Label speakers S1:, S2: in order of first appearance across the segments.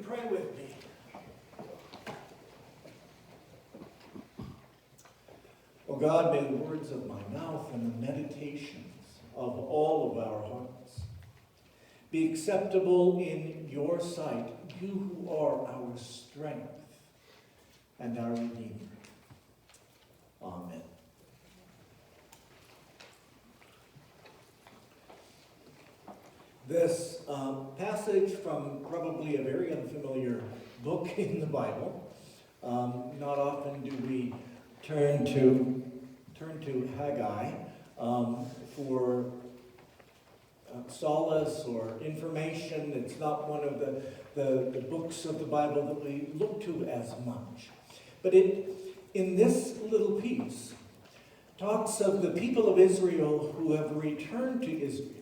S1: pray with me? O God, may the words of my mouth and the meditations of all of our hearts be acceptable in your sight, you who are our strength and our Redeemer. Amen. This passage from probably a very unfamiliar book in the Bible. Not often do we turn to Haggai for solace or information. It's not one of the books of the Bible that we look to as much. But in this little piece, talks of the people of Israel who have returned to Israel.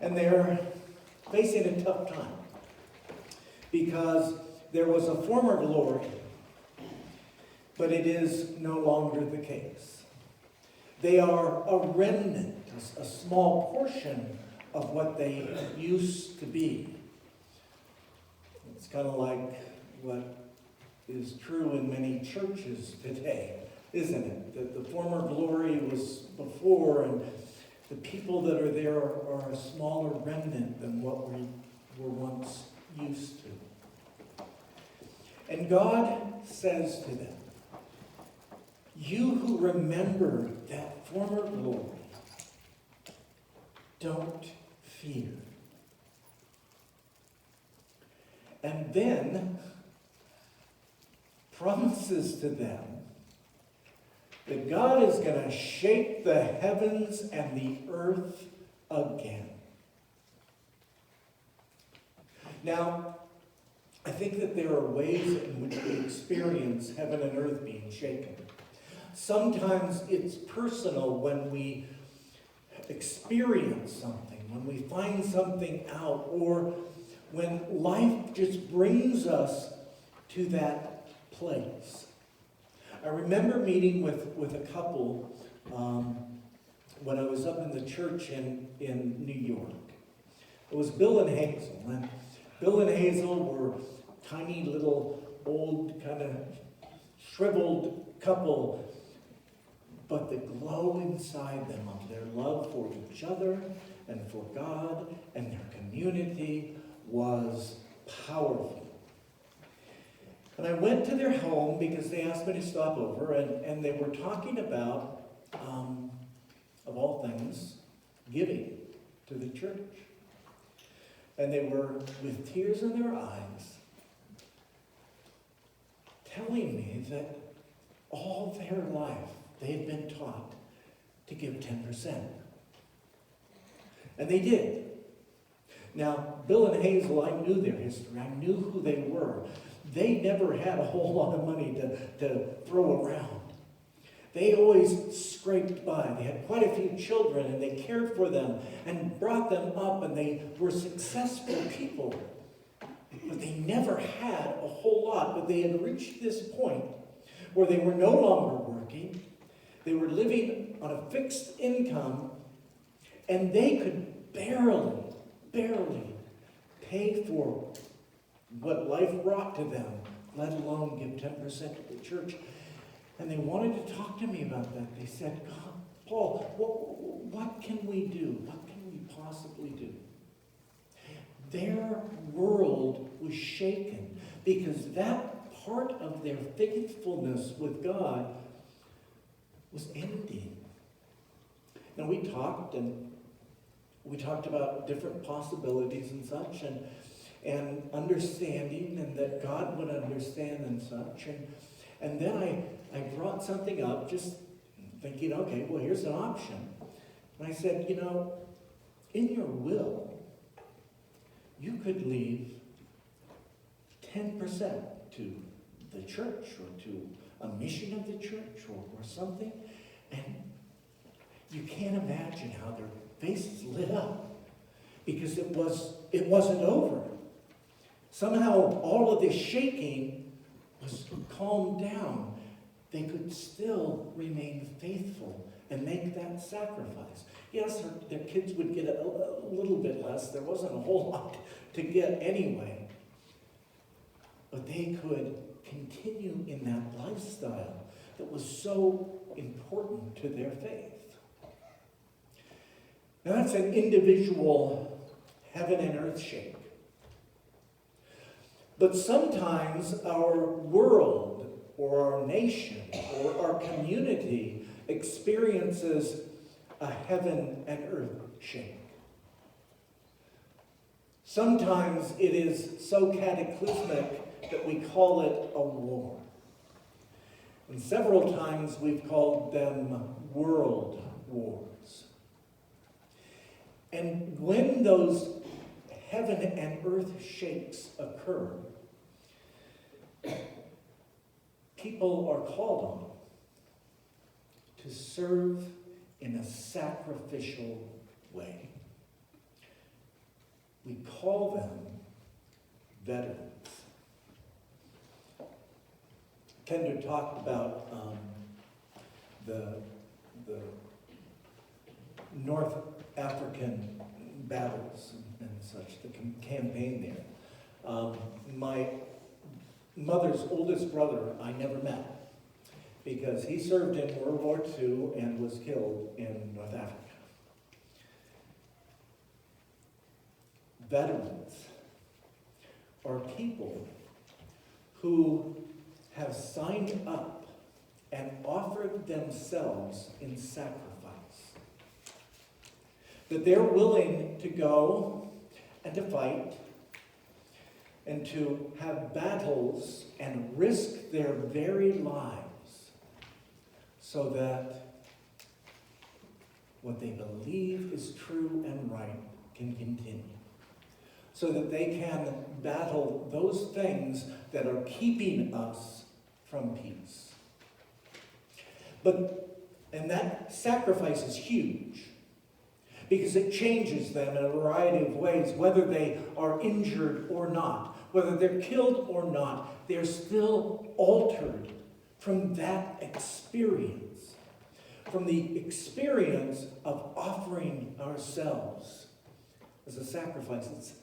S1: And they're facing a tough time because there was a former glory, but it is no longer the case. They are a remnant, a small portion of what they used to be. It's kind of like what is true in many churches today, isn't it? That the former glory was before, and the people that are there are a smaller remnant than what we were once used to. And God says to them, you who remember that former glory, don't fear. And then promises to them that God is going to shake the heavens and the earth again. Now, I think that there are ways in which we experience heaven and earth being shaken. Sometimes it's personal when we experience something, when we find something out, or when life just brings us to that place. I remember meeting with a couple when I was up in the church in New York. It was Bill and Hazel. And Bill and Hazel were tiny little old kind of shriveled couple, but the glow inside them of their love for each other and for God and their community was powerful. And I went to their home because they asked me to stop over, and they were talking about, of all things, giving to the church. And they were, with tears in their eyes, telling me that all their life they had been taught to give 10%. And they did. Now, Bill and Hazel, I knew their history. I knew who they were. They never had a whole lot of money to throw around. They always scraped by. They had quite a few children, and they cared for them and brought them up, and they were successful people. But they never had a whole lot. But they had reached this point where they were no longer working. They were living on a fixed income, and they could barely pay for what life brought to them, let alone give 10% to the church. And they wanted to talk to me about that. They said, Paul, what can we do? What can we possibly do? Their world was shaken because that part of their faithfulness with God was ending. Now we talked about different possibilities and such, and understanding, and that God would understand and such. And then I brought something up, just thinking, okay, well, here's an option. And I said, in your will, you could leave 10% to the church or to a mission of the church or something. And you can't imagine how their faces lit up because it wasn't over. Somehow all of this shaking was calmed down. They could still remain faithful and make that sacrifice. Yes, their kids would get a little bit less. There wasn't a whole lot to get anyway. But they could continue in that lifestyle that was so important to their faith. Now that's an individual heaven and earth shake. But sometimes our world or our nation or our community experiences a heaven and earth shake. Sometimes it is so cataclysmic that we call it a war. And several times we've called them world wars. And when those heaven and earth shakes occur, people are called on to serve in a sacrificial way. We call them veterans. Kendra talked about the North African battles and such, the campaign there. My mother's oldest brother I never met because he served in World War II and was killed in North Africa. Veterans are people who have signed up and offered themselves in sacrifice. That they're willing to go and to fight and to have battles and risk their very lives so that what they believe is true and right can continue. So that they can battle those things that are keeping us from peace. And that sacrifice is huge because it changes them in a variety of ways, whether they are injured or not, whether they're killed or not, they're still altered from that experience, from the experience of offering ourselves as a sacrifice.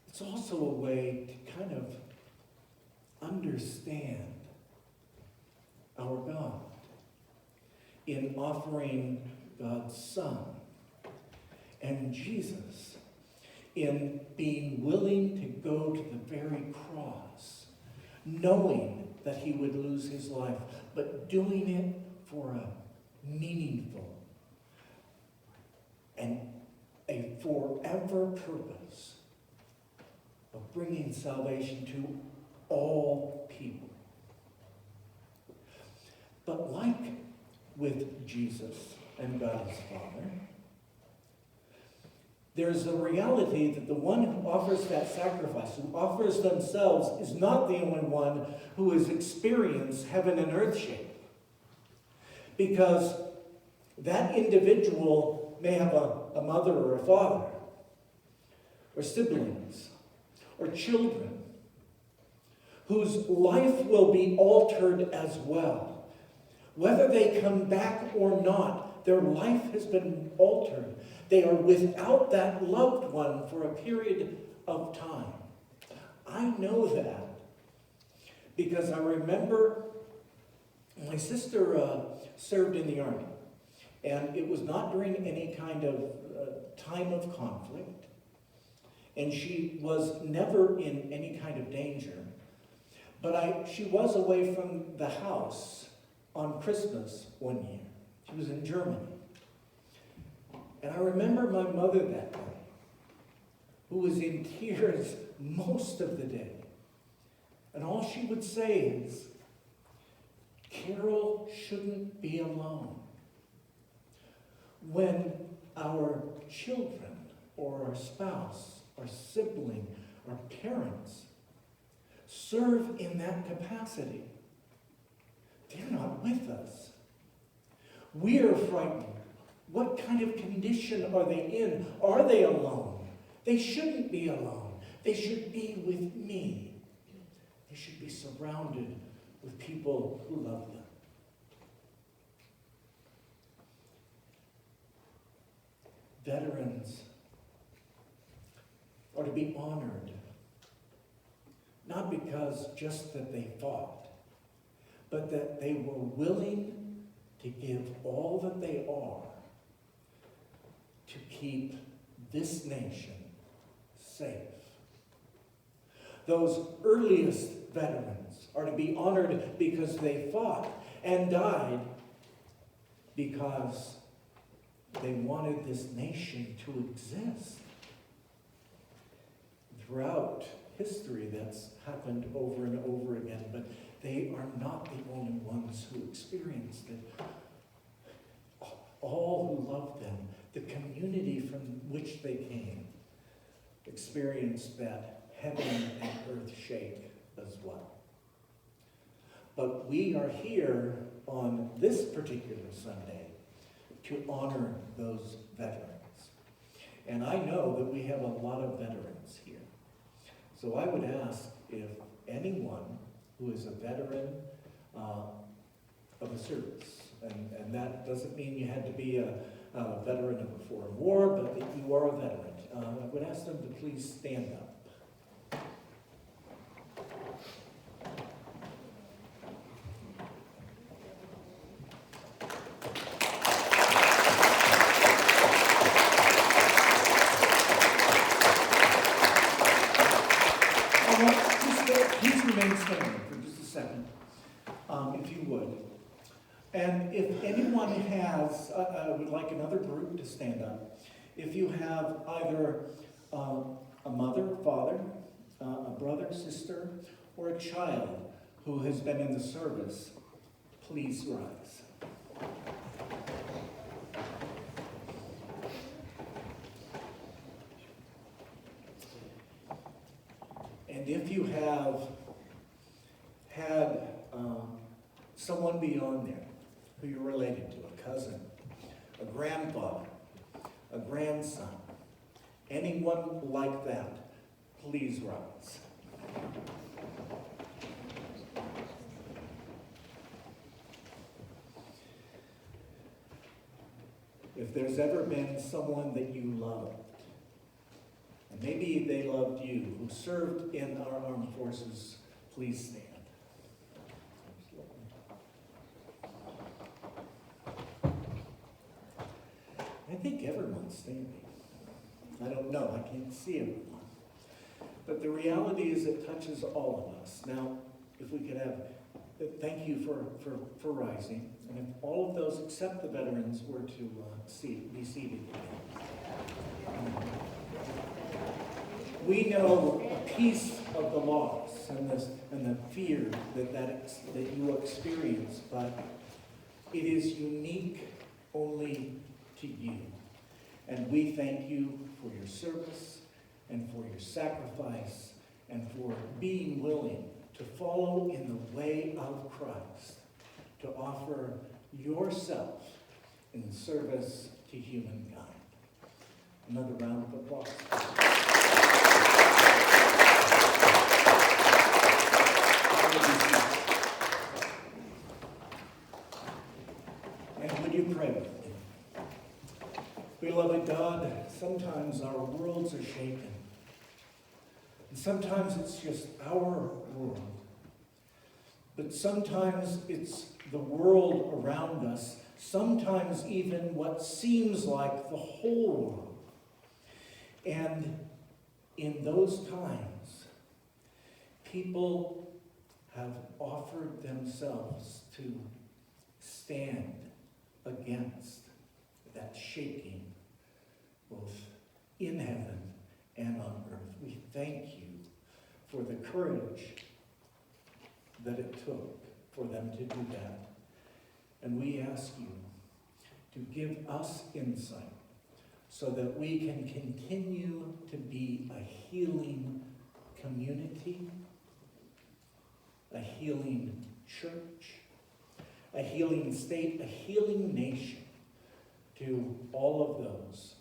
S1: It's also a way to kind of understand our God in offering God's Son and Jesus in being willing to go to the very cross, knowing that he would lose his life, but doing it for a meaningful and a forever purpose of bringing salvation to all people. But like with Jesus and God his Father, there's the reality that the one who offers that sacrifice, who offers themselves, is not the only one who has experienced heaven and earth shake. Because that individual may have a mother or a father, or siblings, or children, whose life will be altered as well. Whether they come back or not, their life has been altered. They are without that loved one for a period of time. I know that because I remember my sister served in the Army, and it was not during any kind of time of conflict, and she was never in any kind of danger. But she was away from the house on Christmas one year. She was in Germany. And I remember my mother that day, who was in tears most of the day. And all she would say is, Carol shouldn't be alone. When our children or our spouse, our sibling, our parents serve in that capacity, they're not with us. We are frightened. What kind of condition are they in? Are they alone? They shouldn't be alone. They should be with me. They should be surrounded with people who love them. veterans are to be honored, not because just that they fought, but that they were willing to give all that they are to keep this nation safe. Those earliest veterans are to be honored because they fought and died because they wanted this nation to exist. Throughout history, that's happened over and over again, but they are not the only ones who experienced it. All who loved them, the community from which they came, experienced that heaven and earth shake as well. But we are here on this particular Sunday to honor those veterans. And I know that we have a lot of veterans here. So I would ask if anyone who is a veteran of a service, and that doesn't mean you had to be a veteran of a foreign war, but that you are a veteran, I would ask them to please stand up. Please remain standing for just a second, if you would. And if anyone has, I would like another group to stand up. If you have either a mother, father, a brother, sister, or a child who has been in the service, please rise. And if you have had someone beyond there who you're related to, a cousin, a grandfather, a grandson, anyone like that, please rise. If there's ever been someone that you loved, and maybe they loved you, who served in our armed forces, please stand. I think everyone's standing. I don't know, I can't see everyone. But the reality is it touches all of us. Now, if we could have, thank you for rising. And if all of those except the veterans were to be seated. We know a piece of the loss and the fear that you experience, but it is unique only to you. And we thank you for your service and for your sacrifice and for being willing to follow in the way of Christ, to offer yourself in service to humankind. Another round of applause. And would you pray with me? Beloved God, sometimes our worlds are shaken. And sometimes it's just our world. But sometimes it's the world around us. Sometimes even what seems like the whole world. And in those times, people have offered themselves to stand against that shaking, both in heaven and on earth. We thank you for the courage that it took for them to do that. And we ask you to give us insight so that we can continue to be a healing community, a healing church, a healing state, a healing nation to all of those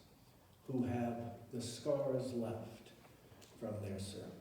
S1: who have the scars left from their service.